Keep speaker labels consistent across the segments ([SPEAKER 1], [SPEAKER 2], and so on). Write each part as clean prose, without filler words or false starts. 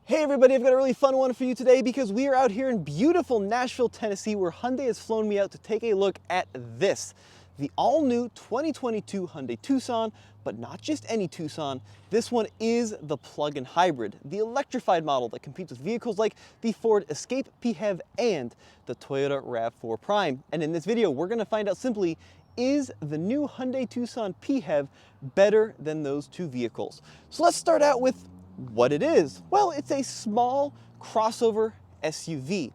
[SPEAKER 1] Hey everybody, I've got a really fun one for you today because we are out here in beautiful Nashville, Tennessee, where Hyundai has flown me out to take a look at this. The all-new 2022 Hyundai Tucson, but not just any Tucson. This one is the plug-in hybrid, the electrified model that competes with vehicles like the Ford Escape PHEV and the Toyota Rav4 Prime. And in this video, we're gonna find out simply, is the new Hyundai Tucson PHEV better than those two vehicles? So let's start out with what it is. Well, it's a small crossover SUV,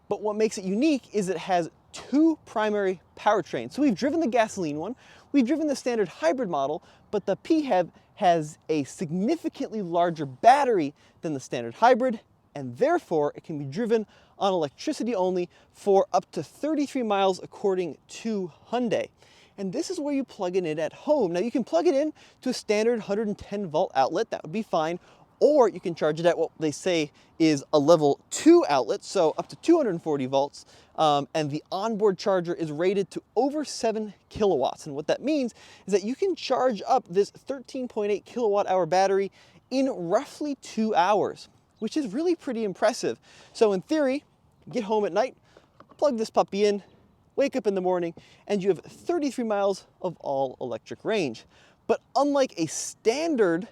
[SPEAKER 1] but what makes it unique is it has two primary powertrains. So we've driven the gasoline one, we've driven the standard hybrid model, but the PHEV has a significantly larger battery than the standard hybrid, and therefore it can be driven on electricity only for up to 33 miles according to Hyundai. And this is where you plug it in at home. Now you can plug it in to a standard 110 volt outlet, that would be fine, or you can charge it at what they say is a level 2 outlet, so up to 240 volts, and the onboard charger is rated to over 7 kilowatts. And what that means is that you can charge up this 13.8 kilowatt hour battery in roughly 2 hours, which is really pretty impressive. So in theory, get home at night, plug this puppy in, wake up in the morning, and you have 33 miles of all electric range. But unlike a standard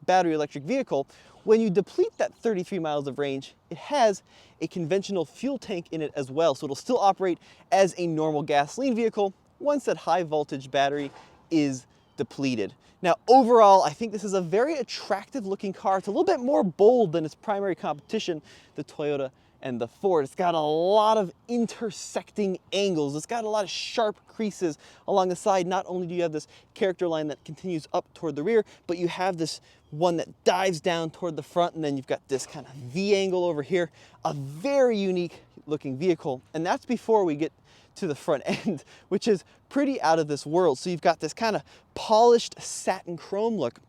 [SPEAKER 1] battery electric vehicle, when you deplete that 33 miles of range, it has a conventional fuel tank in it as well. So it'll still operate as a normal gasoline vehicle once that high voltage battery is depleted. Now, overall, I think this is a very attractive looking car. It's a little bit more bold than its primary competition, the Toyota and the Ford. It's got a lot of intersecting angles. It's got a lot of sharp creases along the side. Not only do you have this character line that continues up toward the rear, but you have this one that dives down toward the front, and then you've got this kind of V angle over here. A very unique looking vehicle. And that's before we get to the front end, which is pretty out of this world. So you've got this kind of polished satin chrome look,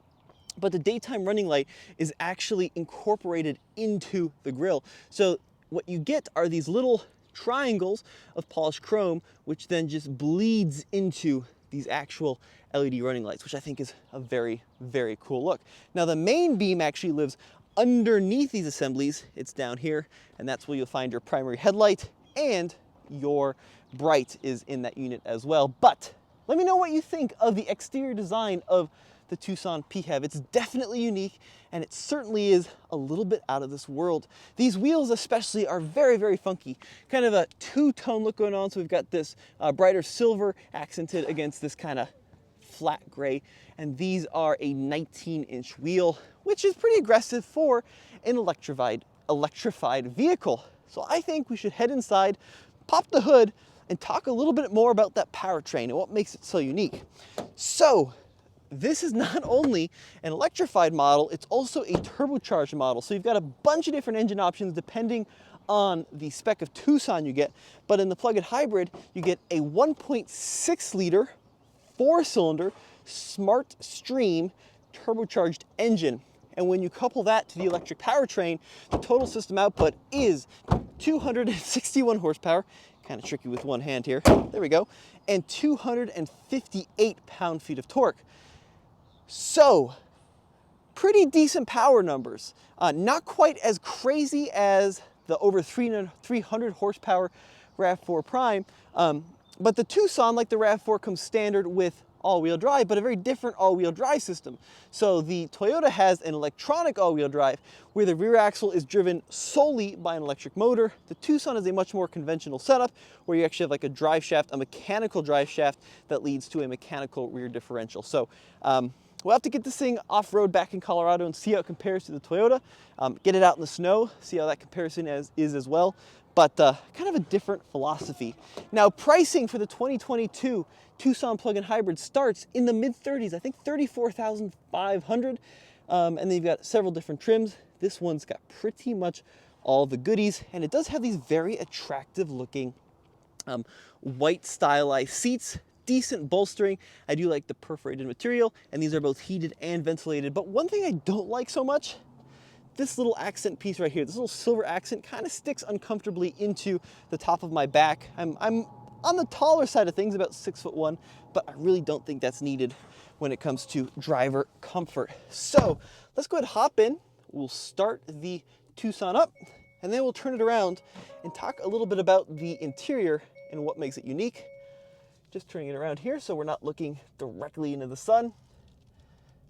[SPEAKER 1] but the daytime running light is actually incorporated into the grille. So what you get are these little triangles of polished chrome, which then just bleeds into these actual LED running lights, which I think is a very, very cool look. Now the main beam actually lives underneath these assemblies. It's down here, and that's where you'll find your primary headlight, and your bright is in that unit as well. But let me know what you think of the exterior design of the Tucson PHEV. It's definitely unique, and it certainly is a little bit out of this world. These wheels especially are very, very funky. Kind of a two-tone look going on. So we've got this brighter silver accented against this kind of flat gray, and these are a 19-inch wheel, which is pretty aggressive for an electrified vehicle. So I think we should head inside, pop the hood, and talk a little bit more about that powertrain and what makes it so unique. So this is not only an electrified model, it's also a turbocharged model. So you've got a bunch of different engine options depending on the spec of Tucson you get. But in the plug-in hybrid, you get a 1.6 liter, 4-cylinder, Smart Stream turbocharged engine. And when you couple that to the electric powertrain, the total system output is 261 horsepower, kind of tricky with one hand here, there we go, and 258 pound-feet of torque. So, pretty decent power numbers. Not quite as crazy as the over 300 horsepower Rav4 Prime, but the Tucson, like the Rav4, comes standard with all-wheel drive, but a very different all-wheel drive system. So the Toyota has an electronic all-wheel drive where the rear axle is driven solely by an electric motor. The Tucson is a much more conventional setup where you actually have like a drive shaft, a mechanical drive shaft that leads to a mechanical rear differential. So we'll have to get this thing off-road back in Colorado and see how it compares to the Toyota. Get it out in the snow, see how that comparison is as well. But kind of a different philosophy. Now, pricing for the 2022 Tucson plug-in hybrid starts in the mid-30s, I think 34,500. And then you've got several different trims. This one's got pretty much all the goodies, and it does have these very attractive looking white stylized seats, decent bolstering. I do like the perforated material, and these are both heated and ventilated. But one thing I don't like so much, this little accent piece right here, this little silver accent kind of sticks uncomfortably into the top of my back. I'm on the taller side of things, about 6'1", but I really don't think that's needed when it comes to driver comfort. So let's go ahead and hop in. we'll start the Tucson up, and then we'll turn it around and talk a little bit about the interior and what makes it unique. Just turning it around here so we're not looking directly into the sun.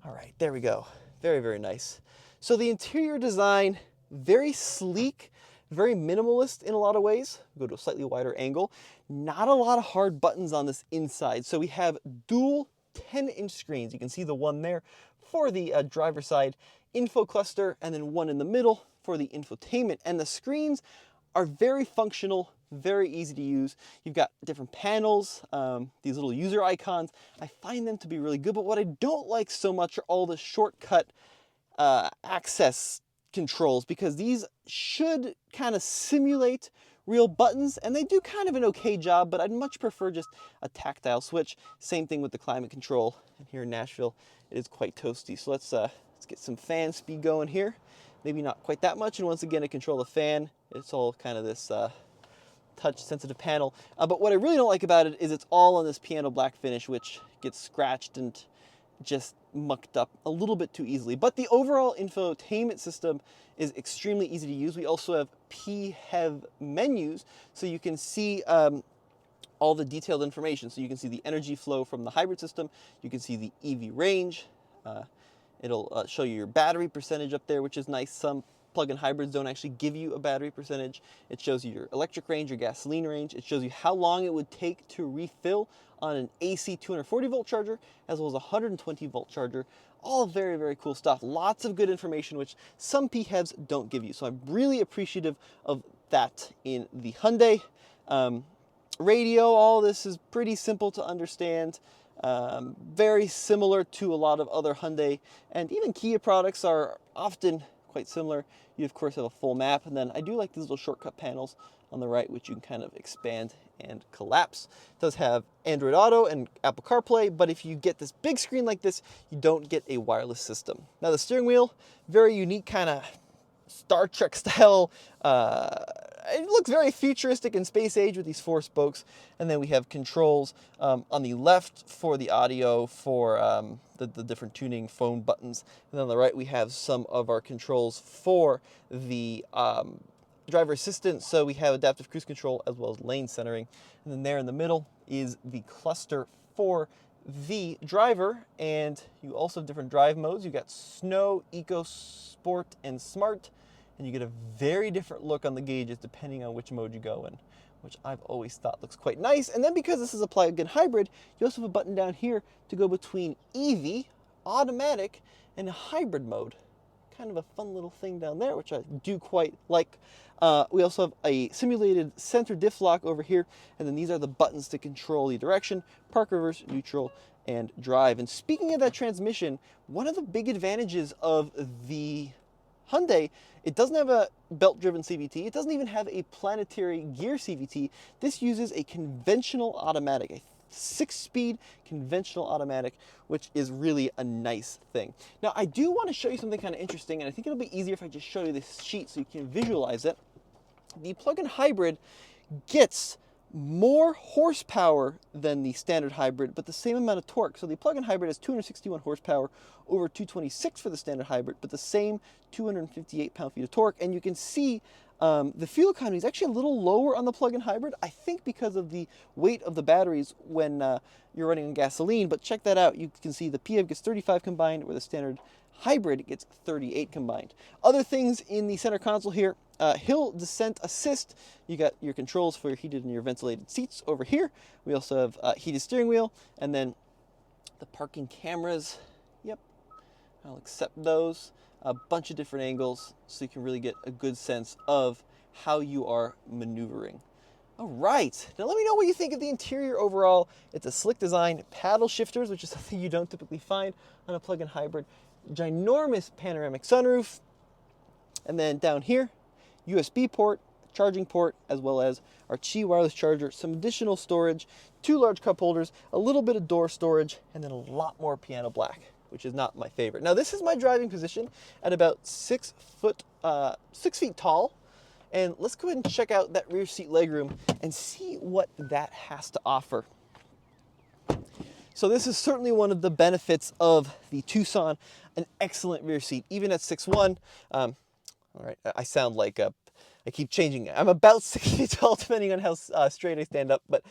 [SPEAKER 1] All right, there we go. Very, very nice. So the interior design, very sleek, very minimalist in a lot of ways. Go to a slightly wider angle. Not a lot of hard buttons on this inside. So we have dual 10-inch screens. You can see the one there for the driver's side info cluster, and then one in the middle for the infotainment. And the screens are very functional, very easy to use. You've got different panels, these little user icons. I find them to be really good, but what I don't like so much are all the shortcut access controls, because these should kind of simulate real buttons, and they do kind of an okay job, but I'd much prefer just a tactile switch. Same thing with the climate control. And here in Nashville, it is quite toasty. So let's get some fan speed going here. Maybe not quite that much. And once again, to control the fan, it's all kind of this touch sensitive panel. But what I really don't like about it is it's all on this piano black finish, which gets scratched and just mucked up a little bit too easily. But the overall infotainment system is extremely easy to use. We also have PHEV menus, so you can see all the detailed information. So you can see the energy flow from the hybrid system. You can see the EV range. It'll show you your battery percentage up there, which is nice. Some plug-in hybrids don't actually give you a battery percentage. It shows you your electric range, your gasoline range. It shows you how long it would take to refill on an AC 240 volt charger, as well as a 120 volt charger. All very, very cool stuff. Lots of good information, which some PHEVs don't give you. So I'm really appreciative of that in the Hyundai. Radio, all this is pretty simple to understand. Very similar to a lot of other Hyundai and even Kia products are often quite similar. You of course have a full map, and then I do like these little shortcut panels on the right, which you can kind of expand and collapse. It does have Android Auto and Apple CarPlay, but if you get this big screen like this, you don't get a wireless system. Now the steering wheel, very unique kind of Star Trek style. It looks very futuristic and space age with these 4 spokes. And then we have controls on the left for the audio, for the different tuning phone buttons. And then on the right, we have some of our controls for the driver assistant. So we have adaptive cruise control as well as lane centering. And then there in the middle is the cluster for the driver. And you also have different drive modes. You've got Snow, Eco, Sport, and Smart. And you get a very different look on the gauges depending on which mode you go in, which I've always thought looks quite nice. And then because this is a plug-in hybrid, you also have a button down here to go between EV, automatic, and hybrid mode. Kind of a fun little thing down there, which I do quite like. We also have a simulated center diff lock over here, and then these are the buttons to control the direction, park, reverse, neutral, and drive. And speaking of that transmission, one of the big advantages of the Hyundai, it doesn't have a belt-driven CVT. It doesn't even have a planetary gear CVT. This uses a conventional automatic, a 6-speed conventional automatic, which is really a nice thing. Now, I do want to show you something kind of interesting, and I think it'll be easier if I just show you this sheet so you can visualize it. The plug-in hybrid gets more horsepower than the standard hybrid, but the same amount of torque. So the plug-in hybrid has 261 horsepower over 226 for the standard hybrid, but the same 258 pound-feet of torque. And you can see the fuel economy is actually a little lower on the plug-in hybrid, I think because of the weight of the batteries when you're running on gasoline. But check that out. You can see the PHEV gets 35 combined, where the standard hybrid gets 38 combined. Other things in the center console here, hill descent assist. You got your controls for your heated and your ventilated seats over here. We also have heated steering wheel, and then the parking cameras. Yep, I'll accept those. A bunch of different angles so you can really get a good sense of how you are maneuvering. All right, now let me know what you think of the interior overall. It's a slick design, paddle shifters, which is something you don't typically find on a plug-in hybrid. Ginormous panoramic sunroof. And then down here, USB port, charging port, as well as our Qi wireless charger, some additional storage, 2 large cup holders, a little bit of door storage, and then a lot more piano black, which is not my favorite. Now, this is my driving position at about 6 feet tall. And let's go ahead and check out that rear seat legroom and see what that has to offer. So this is certainly one of the benefits of the Tucson, an excellent rear seat, even at 6'1". All right, I sound like I keep changing it. I'm about 6 feet tall, depending on how straight I stand up, but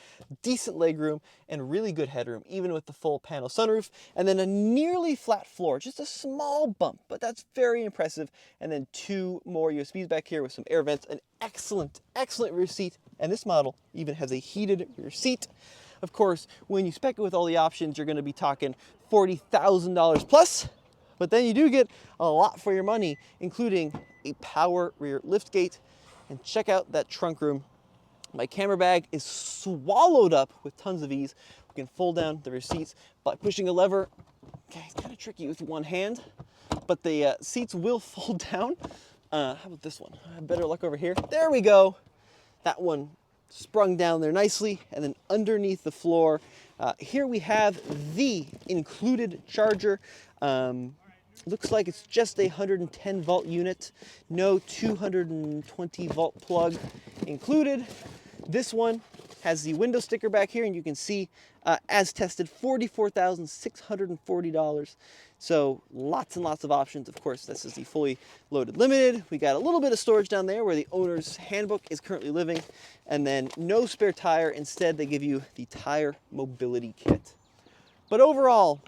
[SPEAKER 1] decent leg room and really good headroom, even with the full panel sunroof. And then a nearly flat floor, just a small bump, but that's very impressive. And then 2 more USBs back here with some air vents, an excellent, excellent rear seat. And this model even has a heated rear seat. Of course, when you spec it with all the options, you're going to be talking $40,000 plus, but then you do get a lot for your money, including a power rear liftgate. And check out that trunk room. My camera bag is swallowed up with tons of ease. We can fold down the rear seats by pushing a lever. Okay, it's kind of tricky with one hand, but the seats will fold down. How about this one? Better luck over here. There we go. That one sprung down there nicely. And then underneath the floor, here we have the included charger. Looks like it's just a 110 volt unit, no 220 volt plug included. This one has the window sticker back here, and you can see, as tested, $44,640. So lots and lots of options. Of course, this is the fully loaded limited. We got a little bit of storage down there where the owner's handbook is currently living, and then no spare tire. Instead, they give you the tire mobility kit. But overall,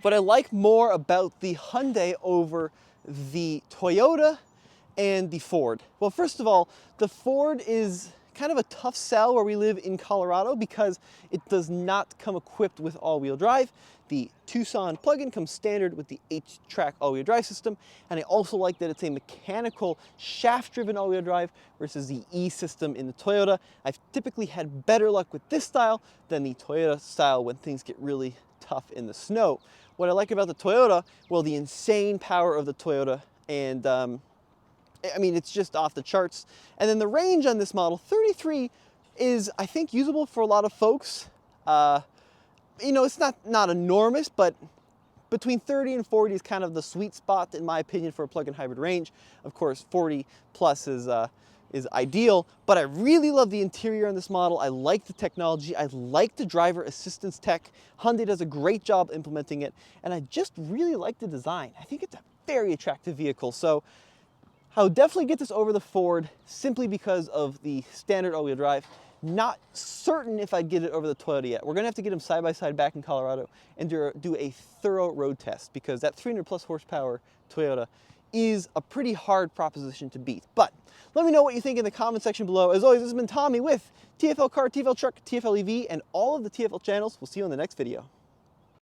[SPEAKER 1] what I like more about the Hyundai over the Toyota and the Ford. Well, first of all, the Ford is kind of a tough sell where we live in Colorado because it does not come equipped with all-wheel drive. The Tucson plug-in comes standard with the H-Track all-wheel drive system, and I also like that it's a mechanical shaft-driven all-wheel drive versus the E-system in the Toyota. I've typically had better luck with this style than the Toyota style when things get really tough in the snow. What I like about the Toyota, well, the insane power of the Toyota, and I mean, it's just off the charts. And then the range on this model, 33, is, I think, usable for a lot of folks. You know, it's not enormous, but between 30 and 40 is kind of the sweet spot, in my opinion, for a plug-in hybrid range. Of course, 40 plus is ideal, but I really love the interior on this model. I like the technology. I like the driver assistance tech. Hyundai does a great job implementing it, and I just really like the design. I think it's a very attractive vehicle. So I would definitely get this over the Ford simply because of the standard all-wheel drive. Not certain if I'd get it over the Toyota yet. We're gonna have to get them side by side back in Colorado and do a thorough road test, because that 300 plus horsepower Toyota is a pretty hard proposition to beat. But let me know what you think in the comment section below. As always, this has been Tommy with TFL Car, TFL Truck, TFL EV, and all of the TFL channels. We'll see you in the next video.